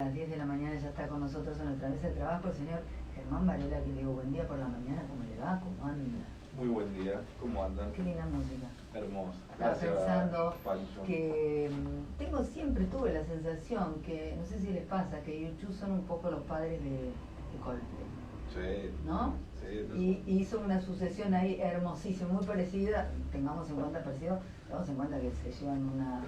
A las 10 de la mañana ya está con nosotros en nuestra mesa de trabajo el señor Germán Varela, que le digo buen día por la mañana. ¿Cómo le va? ¿Cómo anda? Muy buen día, ¿cómo andan? Qué linda música. Hermosa. Estaba pensando Pancho. que tuve la sensación que, no sé si les pasa, que U2 son un poco los padres de Coldplay. Sí. ¿No? Sí, no Y hizo una sucesión ahí hermosísima, muy parecida, tengamos en cuenta que se llevan una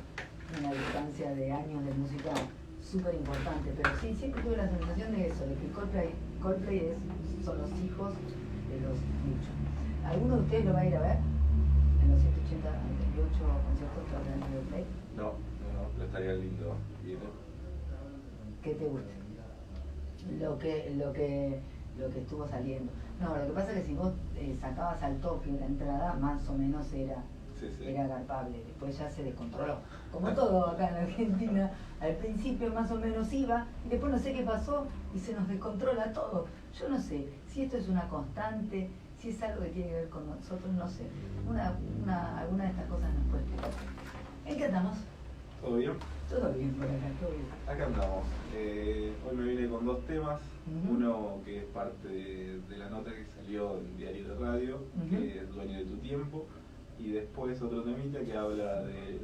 distancia de años de música súper importante, pero sí, siempre tuve la sensación de eso, de que Coldplay son los hijos de los muchos. ¿Alguno de ustedes lo va a ir a ver en los 188 conciertos que va a tener Play? No, pero estaría lindo ir. ¿Qué te gusta? Lo que estuvo saliendo. No, lo que pasa es que si vos sacabas al toque la entrada, más o menos era agarpable. Después ya se descontroló. Como todo acá en Argentina, al principio más o menos iba, y después no sé qué pasó y se nos descontrola todo. Yo no sé si esto es una constante, si es algo que tiene que ver con nosotros, no sé. Alguna de estas cosas nos puede explicar. ¿En qué andamos? ¿Todo bien? Todo bien por acá, todo bien. Acá andamos. Hoy me vine con dos temas. Uno que es parte de la nota que salió en Diario de Radio, que es Dueño de tu Tiempo. Y después otro temita que habla de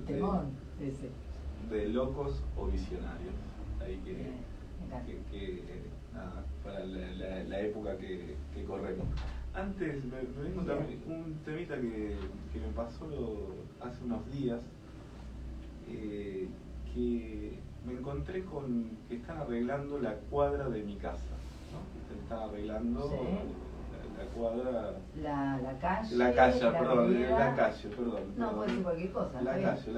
locos o visionarios. Ahí nada, para la época que corremos. Antes me vengo también un temita que me pasó hace unos días, que me encontré con que están arreglando la cuadra de mi casa, ¿no? Están arreglando la cuadra. La calle. La calle, perdón. No, puede ser cualquier cosa. La calle.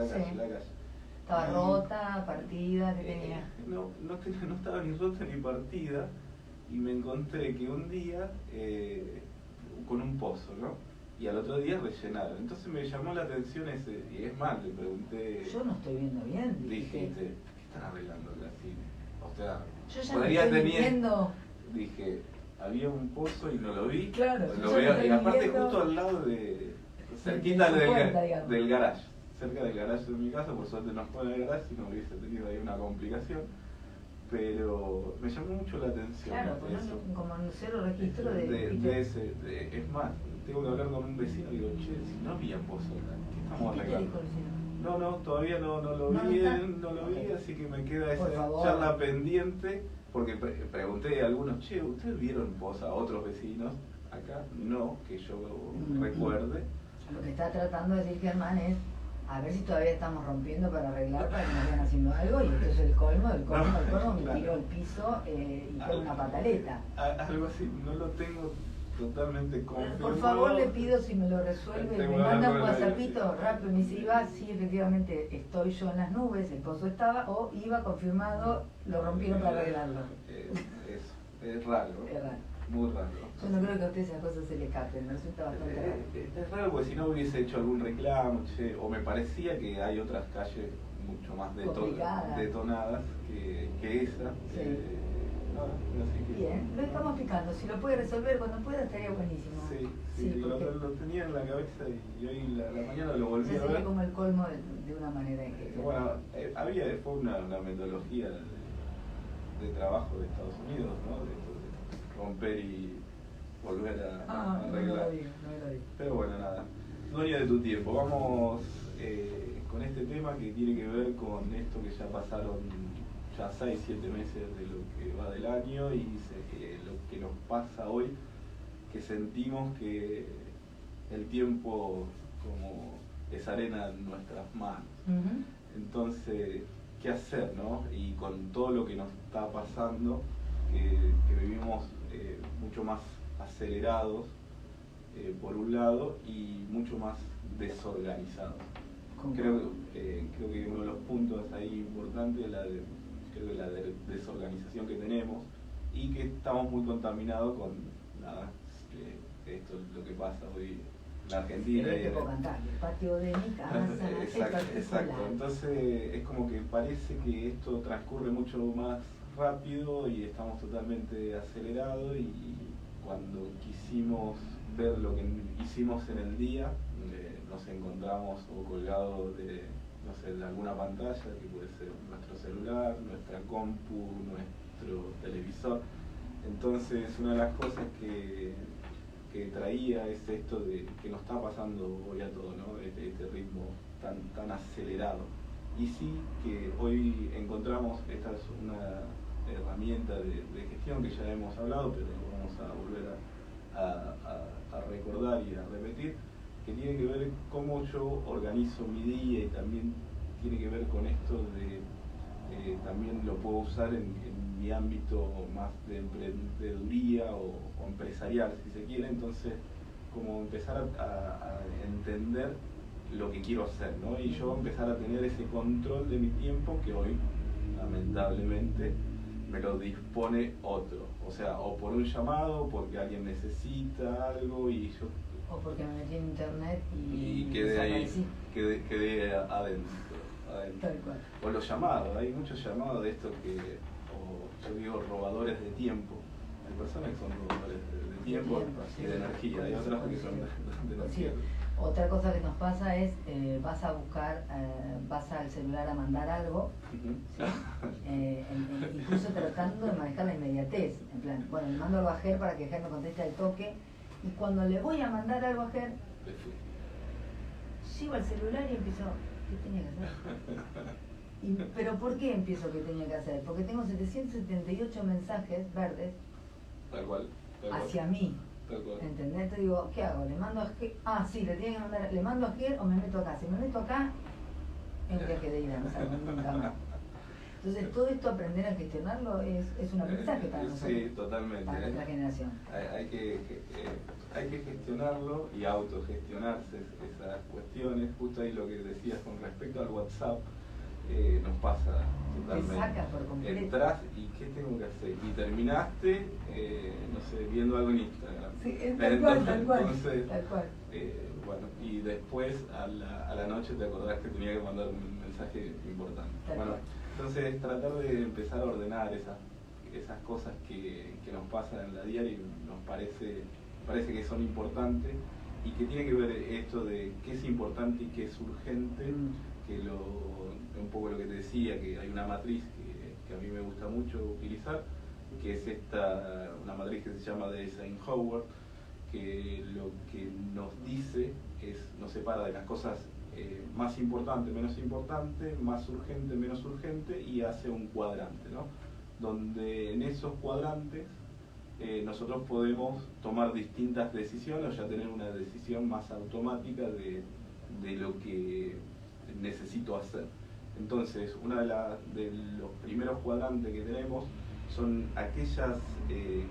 Estaba rota, partida, ¿qué tenía? No estaba ni rota ni partida, y me encontré que un día con un pozo, ¿no? Y al otro día rellenaron. Entonces me llamó la atención ese, y es más, le pregunté. Yo no estoy viendo bien, dije, ¿qué están arreglando la cine? O sea, yo ya podría tener. Dije, había un pozo y no lo vi. Claro, lo veo, y aparte justo al lado cerquita del garage. Cerca del garage de mi casa, por suerte no fue en el garage, si no hubiese tenido ahí una complicación. Pero me llamó mucho la atención. Claro, pues como en cero registro es más, tengo que hablar con un vecino y digo, che, si no había pozo acá, ¿qué estamos arreglando? No, todavía no lo vi, así que me queda esa charla pendiente, porque pregunté a algunos, che, ¿ustedes vieron pozo a otros vecinos? Acá no, que yo recuerde. Lo que está tratando de decir Germán es a ver si todavía estamos rompiendo para arreglar, para que nos vayan haciendo algo, y esto es el colmo, me tiró el piso y fue una pataleta. Algo así, no lo tengo totalmente confirmado. Por favor, le pido si me lo resuelve, me manda un WhatsAppito rápido, me dice, Iba, sí, efectivamente estoy yo en las nubes, el pozo estaba, o iba confirmado, lo rompieron para arreglarlo. Es raro. Es raro. Muy raro. Yo no creo que a usted esas cosas se le escapen, me resulta bastante raro. Es raro porque si no hubiese hecho algún reclamo, o me parecía que hay otras calles mucho más detonadas que esa. Sí. Bien, lo estamos picando, si lo puede resolver cuando pueda estaría buenísimo. Sí, lo tenía en la cabeza y hoy la mañana lo volví a ver. Sería como el colmo de una manera en que... Bueno, fue una metodología de trabajo de Estados Unidos, ¿no? De romper y volver a arreglar. No lo digo. Pero bueno, nada. Dueño de tu tiempo. Vamos con este tema que tiene que ver con esto que ya pasaron 6-7 meses de lo que va del año, y lo que nos pasa hoy, que sentimos que el tiempo como es arena en nuestras manos. Entonces, ¿qué hacer, no? Y con todo lo que nos está pasando, que vivimos mucho más acelerados por un lado, y mucho más desorganizados. Creo que uno de los puntos ahí importantes es la desorganización que tenemos, y que estamos muy contaminados con esto es lo que pasa hoy en la Argentina. El patio de mi casa. Exacto. Entonces es como que parece que esto transcurre mucho más rápido y estamos totalmente acelerados, y cuando quisimos ver lo que hicimos en el día, nos encontramos o colgados no sé, de alguna pantalla, que puede ser nuestro celular, nuestra compu, nuestro televisor. Entonces, una de las cosas que traía es esto de que nos está pasando hoy a todos, ¿no? Este ritmo tan acelerado. Y sí que hoy encontramos, esta es una herramienta de gestión que ya hemos hablado, pero vamos a volver a recordar y a repetir, que tiene que ver cómo yo organizo mi día, y también tiene que ver con esto de, también lo puedo usar en mi ámbito más de emprendeduría o empresarial, si se quiere. Entonces, como empezar a entender lo que quiero hacer, ¿no? Y yo empezar a tener ese control de mi tiempo que hoy, lamentablemente, me lo dispone otro. O sea, o por un llamado, porque alguien necesita algo y yo... O porque me metí en internet y quedé ahí, quedé adentro. Tal cual. O los llamados, hay muchos llamados de estos que, o yo digo, robadores de tiempo. Hay personas que son robadores de tiempo y de energía, hay otras que son de energía. Sí. Otra cosa que nos pasa es, vas a buscar, vas al celular a mandar algo, ¿sí? Incluso tratando de manejar la inmediatez, en plan, bueno, le mando algo a Ger para que Ger me conteste al toque, y cuando le voy a mandar algo a Ger, llego al celular y empiezo, ¿qué tenía que hacer? ¿Pero por qué empiezo qué tenía que hacer? Porque tengo 778 mensajes verdes hacia mí. ¿Entendés? Entonces digo, ¿qué hago? ¿Le mando a Ger? Ah, sí, le tiene que mandar, ¿le mando a Ger o me meto acá? Si me meto acá, es un viaje de ida, no salgo nunca más. Entonces, todo esto aprender a gestionarlo es un aprendizaje para nosotros. Sí, totalmente. Para nuestra generación. Hay que gestionarlo y autogestionarse esas cuestiones. Justo ahí lo que decías con respecto al WhatsApp, nos pasa totalmente. Te saca por completo. Entras y ¿qué tengo que hacer? Y terminaste, no sé, viendo algo en Instagram. Sí, tal cual. Entonces, tal cual. Bueno, y después a la noche te acordás que tenía que mandar un mensaje importante. Bueno, entonces tratar de empezar a ordenar esas cosas que nos pasan en la diaria y nos parece que son importantes, y que tiene que ver esto de qué es importante y qué es urgente, que un poco lo que te decía, que hay una matriz que a mí me gusta mucho utilizar, que es una matriz que se llama de Eisenhower, que lo que nos dice nos separa de las cosas más importante, menos importante, más urgente, menos urgente, y hace un cuadrante, ¿no? Donde en esos cuadrantes nosotros podemos tomar distintas decisiones, o ya tener una decisión más automática de lo que necesito hacer. Entonces, una de los primeros cuadrantes que tenemos son aquellas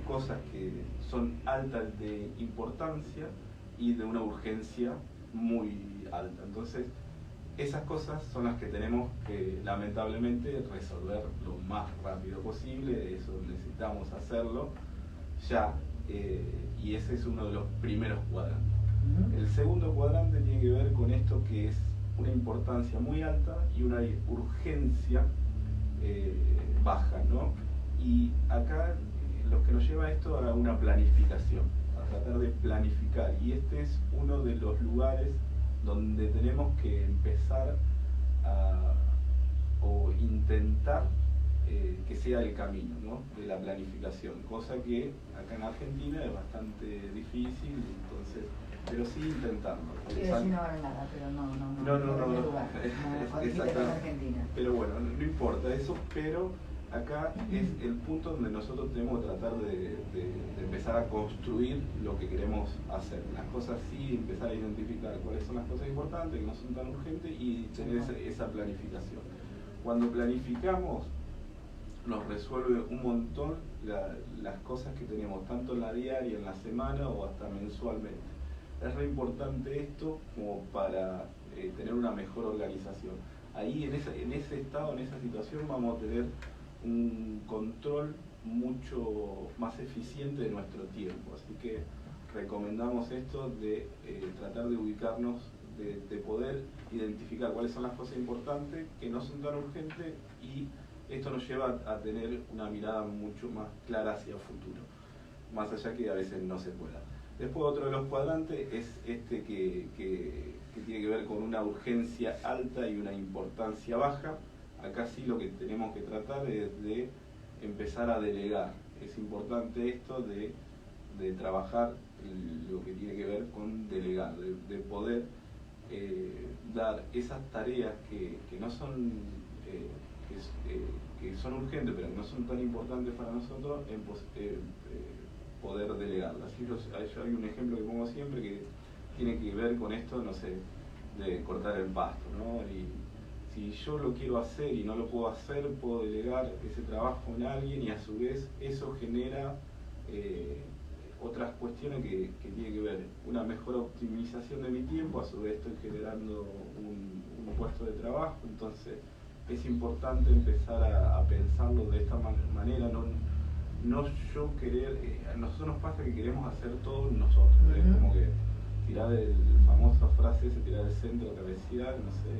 cosas que son altas de importancia y de una urgencia muy alta. Entonces, esas cosas son las que tenemos que, lamentablemente, resolver lo más rápido posible. Eso necesitamos hacerlo ya, y ese es uno de los primeros cuadrantes. El segundo cuadrante tiene que ver con esto, que es una importancia muy alta y una urgencia baja, ¿no? Y acá lo que nos lleva a esto a una planificación, a tratar de planificar, y este es uno de los lugares donde tenemos que empezar o intentar que sea el camino, ¿no?, de la planificación, cosa que acá en Argentina es bastante difícil, entonces, pero sí intentarlo. Quiero decir no habrá nada, pero no. Lugar, Argentina. Pero bueno, no importa eso, pero acá es el punto donde nosotros tenemos que tratar de empezar a construir lo que queremos hacer. Las cosas sí, empezar a identificar cuáles son las cosas importantes, que no son tan urgentes, y tener esa planificación. Cuando planificamos, nos resuelve un montón las cosas que tenemos, tanto en la diaria, en la semana o hasta mensualmente. Es re importante esto como para tener una mejor organización. Ahí en ese estado, en esa situación, vamos a tener un control mucho más eficiente de nuestro tiempo. Así que recomendamos esto de tratar de ubicarnos, de poder identificar cuáles son las cosas importantes, que no son tan urgentes, y esto nos lleva a tener una mirada mucho más clara hacia el futuro, más allá que a veces no se pueda. Después otro de los cuadrantes es este que tiene que ver con una urgencia alta y una importancia baja. Acá sí lo que tenemos que tratar es de empezar a delegar. Es importante esto de trabajar lo que tiene que ver con delegar, de poder dar esas tareas que no son que son urgentes pero que no son tan importantes para nosotros, poder delegarlas. Yo hay un ejemplo que pongo siempre que tiene que ver con esto, no sé, de cortar el pasto, ¿no? Y si yo lo quiero hacer y no lo puedo hacer, puedo delegar ese trabajo en alguien y a su vez eso genera otras cuestiones que tienen que ver una mejor optimización de mi tiempo, a su vez estoy generando un puesto de trabajo. Entonces es importante empezar a pensarlo de esta manera, no yo querer, a nosotros nos pasa que queremos hacer todo nosotros, es como que tirar el famosa frase ese, tirar el centro, cabecear, no sé,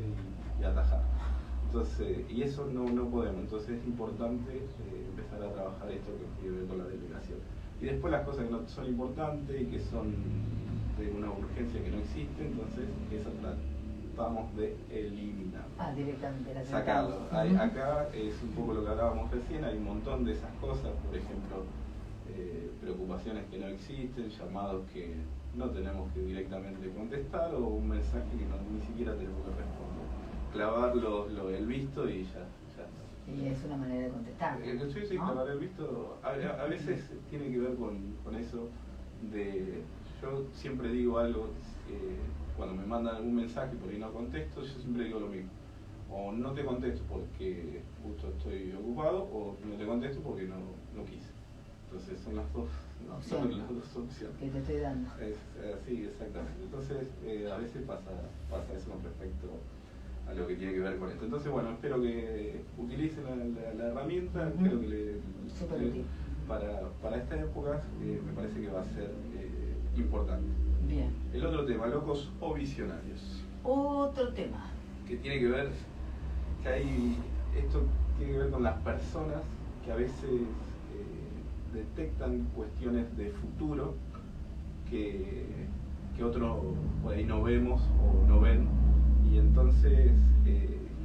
y atajar. Entonces, y eso no podemos, entonces es importante empezar a trabajar esto que tiene que ver con la delegación. Y después las cosas que no son importantes y que son de una urgencia que no existe, entonces eso tratamos de eliminar. Directamente, sacarlo. Acá es un poco lo que hablábamos recién, hay un montón de esas cosas, por ejemplo, preocupaciones que no existen, llamados que no tenemos que directamente contestar o un mensaje que ni siquiera tenemos que responder. Clavar el visto y ya. Y es una manera de contestar. Sí, clavar el visto. A veces tiene que ver con eso de... Yo siempre digo algo, cuando me mandan algún mensaje y por ahí no contesto, yo siempre digo lo mismo. O no te contesto porque justo estoy ocupado, o no te contesto porque no quise. Entonces son las dos opciones que te estoy dando. Sí, exactamente. Entonces a veces pasa eso con respecto a lo que tiene que ver con esto. Entonces bueno, espero que utilicen la herramienta, creo que para esta época me parece que va a ser importante. Bien. El otro tema, locos o visionarios. Otro tema. Que tiene que ver, esto tiene que ver con las personas que a veces detectan cuestiones de futuro que otros por ahí no vemos o no ven, y entonces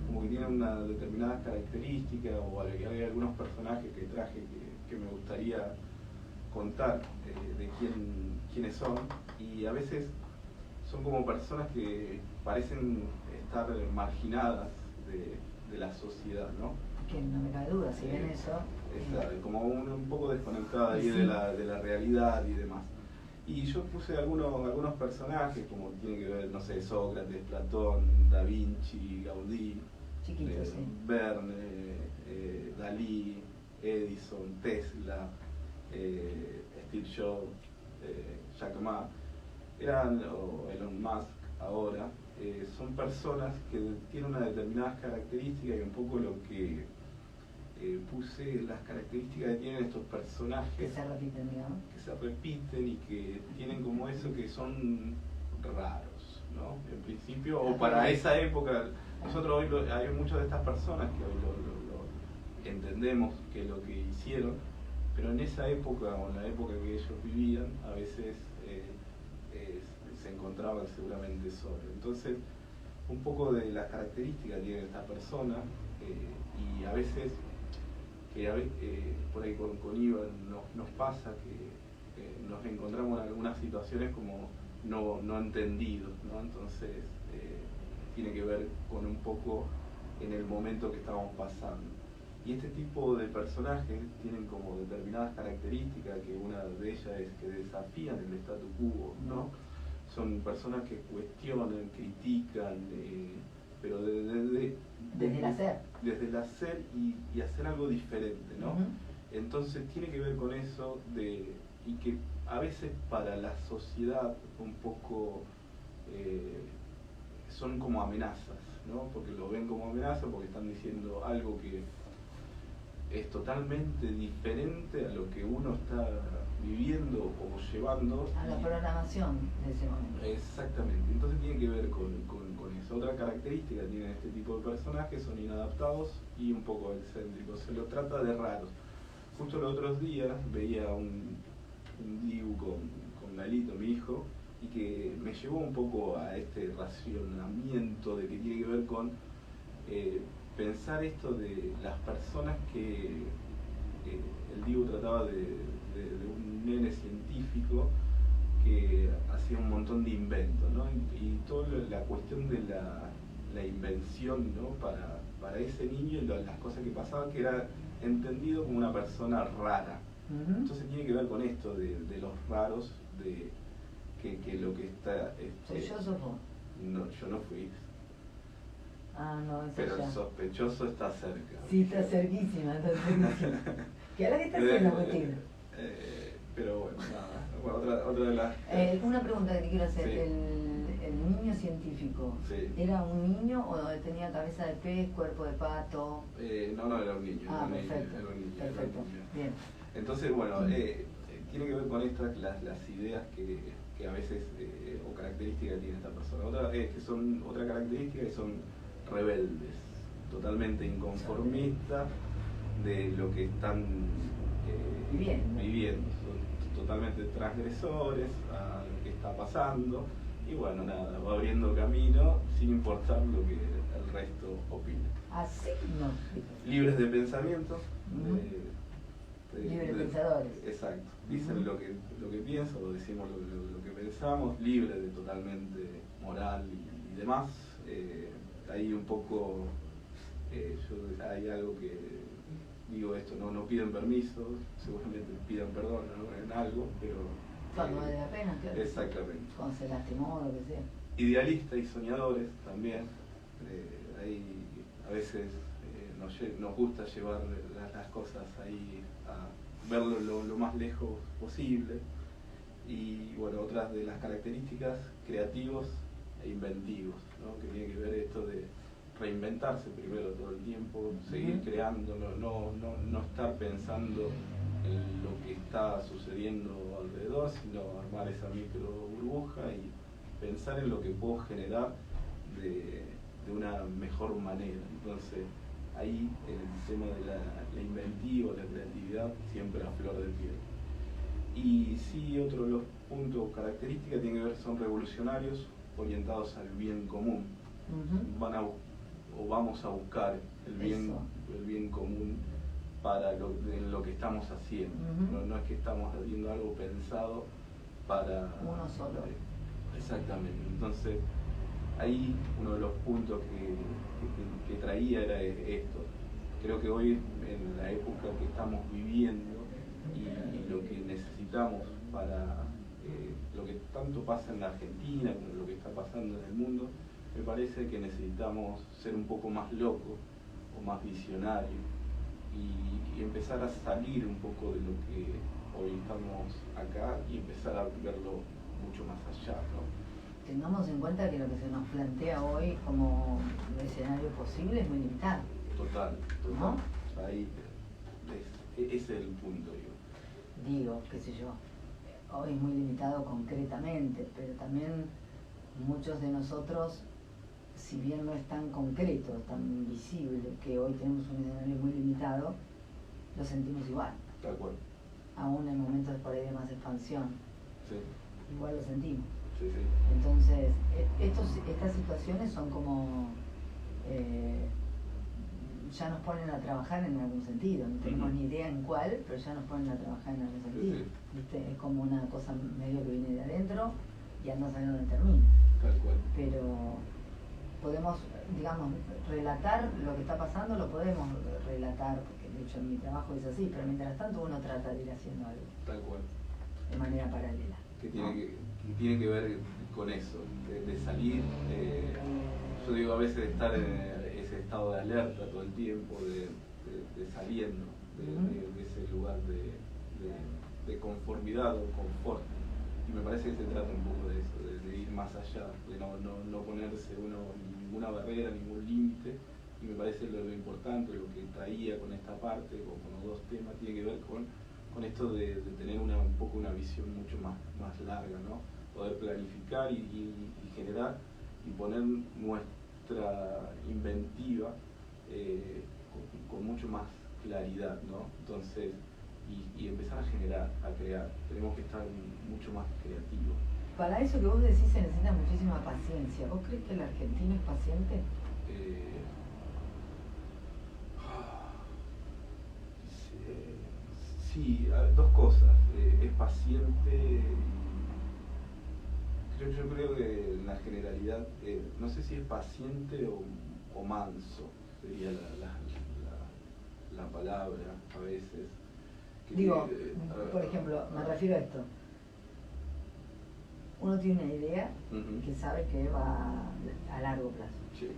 como que tienen una determinada característica, o hay algunos personajes que traje que me gustaría contar de quiénes son, y a veces son como personas que parecen estar marginadas de la sociedad, ¿no? Que no me cabe duda, si ven eso... como un poco desconectada ahí de la realidad y demás. Y yo puse algunos personajes, como tiene que ver, no sé, Sócrates, Platón, Da Vinci, Gaudí, Verne, Dalí, Edison, Tesla, Steve Jobs, Jack Ma, o Elon Musk ahora, son personas que tienen unas determinadas características, y un poco lo que puse, las características que tienen estos personajes que se repiten, digamos, que se repiten y que tienen como eso, que son raros, ¿no? En principio, o para esa época. Nosotros hoy hay muchas de estas personas que hoy lo entendemos que lo que hicieron, pero en esa época o en la época que ellos vivían, a veces se encontraban seguramente solos. Entonces, un poco de las características que tiene esta persona, y a veces por ahí con Iván nos pasa que nos encontramos en algunas situaciones como no entendidos, ¿no? Entonces tiene que ver con un poco en el momento que estamos pasando. Y este tipo de personajes tienen como determinadas características, que una de ellas es que desafían el statu quo, ¿no? Son personas que cuestionan, critican, pero desde el hacer. Desde el hacer y hacer algo diferente, ¿no? Entonces tiene que ver con eso y que a veces para la sociedad un poco son como amenazas, ¿no? Porque lo ven como amenaza, porque están diciendo algo que es totalmente diferente a lo que uno está viviendo o llevando. A la programación de ese momento. Exactamente, entonces tiene que ver con eso. Otra característica que tienen este tipo de personajes, son inadaptados y un poco excéntricos, se lo trata de raros. Justo los otros días veía un dibu con con Galito, mi hijo, y que me llevó un poco a este racionamiento de que tiene que ver con pensar esto de las personas que el Dibu trataba de un nene científico que hacía un montón de inventos, ¿no? Y toda la cuestión de la invención, ¿no? para ese niño y las cosas que pasaban, que era entendido como una persona rara. Entonces tiene que ver con esto de los raros, de que lo que está... ¿Soy yo o vos? No, yo no fui. Ah, no, eso pero ya. El sospechoso está cerca. Sí, está cerquísima, está cerquísima. ¿Qué ahora qué está haciendo, Agustín? Pero bueno, nada. Bueno, otra de las... una pregunta que te quiero hacer. Sí. El niño científico, sí. ¿era un niño o tenía cabeza de pez, cuerpo de pato? No, era un niño. Ah, perfecto. Era un niño, perfecto. Bien. Entonces, bueno, tiene que ver con estas, las ideas que a veces, o características tiene esta persona. Otra característica que son rebeldes, totalmente inconformistas de lo que están viviendo. Son totalmente transgresores a lo que está pasando y bueno, nada, va abriendo camino sin importar lo que el resto opine. Así no. Libres de pensamiento. Libres pensadores. Exacto. Dicen lo que piensan o decimos lo que pensamos, libre de totalmente moral y demás. Ahí un poco, hay algo que digo esto, no piden permiso, seguramente pidan perdón, ¿no? En algo, pero... Cuando vale la pena, claro. Exactamente. Cuando se lastimó o lo que sea. Idealistas y soñadores también. Ahí a veces nos gusta llevar las cosas ahí a verlo lo más lejos posible. Y bueno, otras de las características, creativos e inventivos, ¿no? Que tiene que ver esto de reinventarse primero todo el tiempo, seguir creando, no estar pensando en lo que está sucediendo alrededor, sino armar esa micro burbuja y pensar en lo que puedo generar de una mejor manera. Entonces ahí el tema de la inventiva, la creatividad, siempre a flor de piel. Y sí, otro de los puntos características tiene que ver, son revolucionarios orientados al bien común. Vamos a buscar el bien común para lo que estamos haciendo. No es que estamos haciendo algo pensado para uno solo. Exactamente. Entonces ahí uno de los puntos que traía era esto. Creo que hoy, en la época que estamos viviendo y lo que necesitamos para lo que tanto pasa en la Argentina como lo que está pasando en el mundo, me parece que necesitamos ser un poco más locos o más visionarios y empezar a salir un poco de lo que hoy estamos acá y empezar a verlo mucho más allá, ¿no? Tengamos en cuenta que lo que se nos plantea hoy como escenario posible es muy limitado. Total. ¿No? Ahí ese es el punto, digo, qué sé yo, hoy es muy limitado concretamente, pero también muchos de nosotros, si bien no es tan concreto, tan visible, que hoy tenemos un escenario muy limitado, lo sentimos igual. De acuerdo. Aún en momentos por ahí de más expansión. Sí. Igual lo sentimos. Sí. Entonces, estas situaciones son como... ya nos ponen a trabajar en algún sentido, no tenemos ni idea en cuál, pero ya nos ponen a trabajar en algún sentido. Sí. ¿Viste? Es como una cosa medio que viene de adentro y anda a saber dónde termina. Tal cual. Pero podemos, digamos, relatar lo que está pasando, lo podemos relatar, porque de hecho en mi trabajo es así, pero mientras tanto uno trata de ir haciendo algo. Tal cual. De manera paralela. Que tiene que ver con eso, de salir, yo digo a veces estar en ese estado de alerta todo el tiempo, de saliendo de ese lugar de conformidad o confort. Y me parece que se trata un poco de eso, de ir más allá, de no ponerse ninguna barrera, ningún límite. Y me parece lo importante, lo que traía con esta parte, o con los dos temas, tiene que ver con esto de tener un poco una visión mucho más larga, ¿no? Poder planificar y generar y poner nuestra inventiva con mucho más claridad, ¿no? Entonces, y empezar a generar, a crear. Tenemos que estar mucho más creativos. Para eso que vos decís se necesita muchísima paciencia. ¿Vos crees que el argentino es paciente? Sí, dos cosas. Es paciente. Yo creo que en la generalidad, no sé si es paciente o manso, sería la palabra a veces. Digo, por ejemplo, me refiero a esto. Uno tiene una idea que sabe que va a largo plazo. Sí.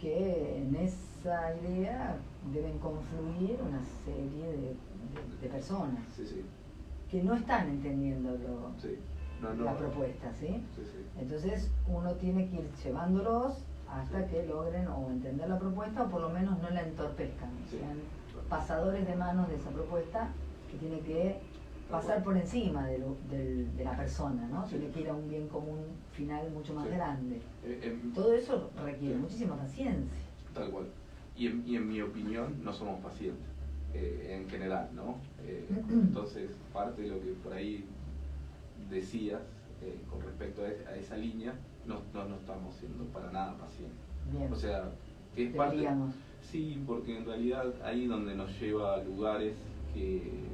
Que en esa idea deben confluir una serie de personas que no están entendiendo la propuesta, ¿sí? Entonces uno tiene que ir llevándolos hasta que logren o entender la propuesta o por lo menos no la entorpezcan, sean pasadores de manos de esa propuesta que tiene que pasar por encima de la persona, ¿no? Tiene que ir a un bien común final mucho más grande. Todo eso requiere muchísima paciencia. Tal cual. Y en mi opinión no somos pacientes, en general, ¿no? Entonces, parte de lo que por ahí decías con respecto a esa línea, no estamos siendo para nada pacientes. Bien. O sea, es parte... Sí, porque en realidad ahí donde nos lleva a lugares que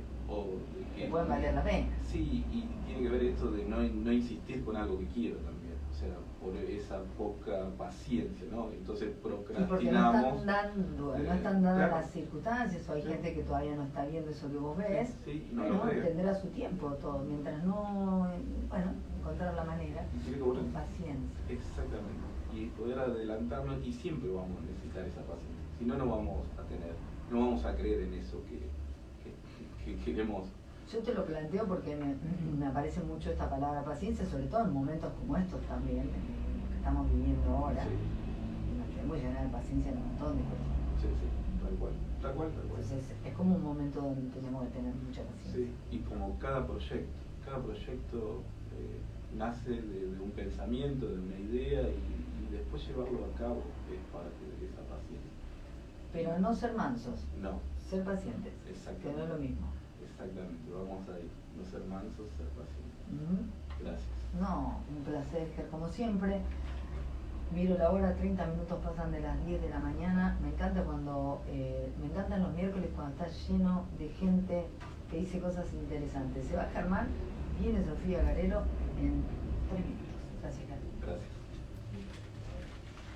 pueden valer la pena. Sí, y tiene que ver esto de no insistir con algo que quiero también, o sea, por esa poca paciencia, ¿no? Entonces procrastinamos. Porque no están dadas las circunstancias, o hay gente que todavía no está viendo eso que vos ves, tendrá su tiempo todo, mientras encontrar la manera, con paciencia. Exactamente, y poder adelantarnos, y siempre vamos a necesitar esa paciencia, si no, no vamos a creer en eso que queremos. Yo te lo planteo porque me aparece mucho esta palabra paciencia, sobre todo en momentos como estos también, que estamos viviendo ahora, y nos tenemos que llenar de paciencia en un montón de cosas. Sí, tal cual. Entonces es como un momento donde tenemos que tener mucha paciencia. Sí, y como cada proyecto nace de un pensamiento, de una idea, y después llevarlo a cabo es parte de esa paciencia. Pero no ser mansos. No. Ser pacientes. Exactamente. Que no es lo mismo. Exactamente, vamos ahí. No ser mansos, ser pacientes. Gracias. No, un placer, Ger, como siempre. Miro la hora, 30 minutos pasan de las 10 de la mañana. Me encantan los miércoles cuando está lleno de gente que dice cosas interesantes. Se va Germán, viene Sofía Garelo en 3 minutos.